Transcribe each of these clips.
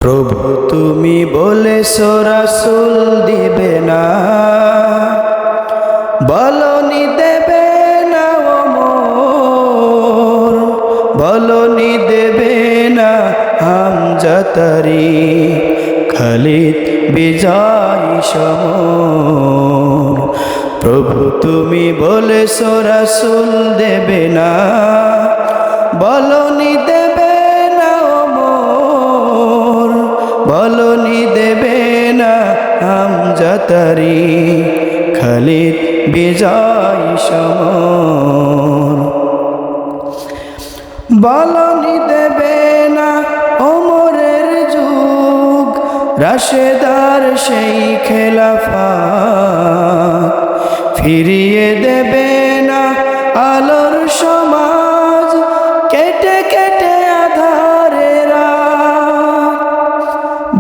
প্রভু তুমি বলেছো রাসূল দিবে না, বলনি দেবে না ওমর, বলনি দেবে না হামজা তারিক, খালিদ বিজয় সমর। প্রভু তুমি বলেছো রাসূল দেবে না, বলনি দেবে না ওমর, বলনি দেবে না হামজা তারিক, খালিদ বিজয় সমর। বলনি দেবে না ওমরের যুগ, রাশেদার সেই খেলাফত, ফিরিয়ে দেবে না আলোর সমাজ, কেটে কেটে আধারে রাত।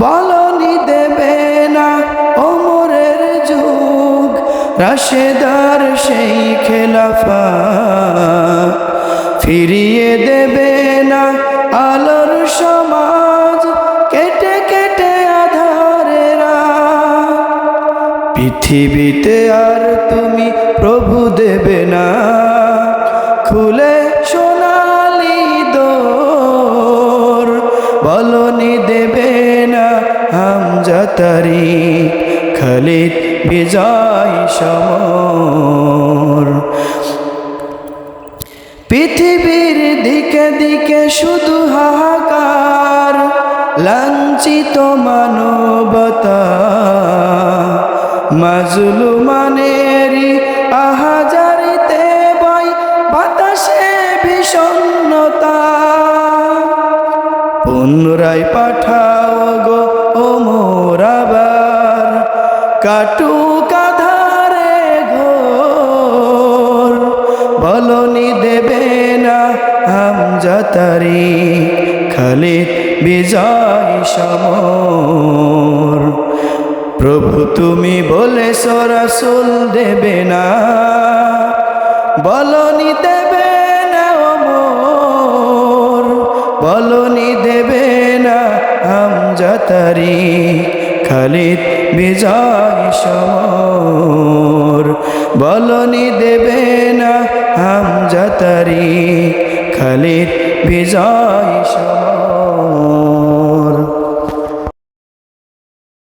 বলনি দেবে না ওমরের যুগ, রাশেদার সেই খেলাফত, ফিরিয়ে দেবে না আলোর সমাজ, কেটে কেটে আধারে রাত। পৃথিবীতে আর তুমি প্রভু দেবে না, খুলে সোনালি দোর, বলনি দেবে না হামজা তারিক, খালিদ বিজয় সমর। পৃথিবীর দিকে দিকে শুধু হাহাকার, লাঞ্ছিত মানবতা, মাজলুমানেরই আহাজারিতে বয় বাতাসে বিষণ্ণতা। পুনরায় পাঠাও গো ওমর আবার, কাটুক আধারে ঘোর, বলনি দেবে না হামজা তারিক, খালিদ বিজয় সমর। প্রভু তুমি বলেছো রাসূল দেবে না, বলনি দেবে না ওমর, বলনি দেবে না হামজা তারিক, খালিদ বিজয় সমর। বলনি দেবে না হামজা তারিক, খালিদ বিজয়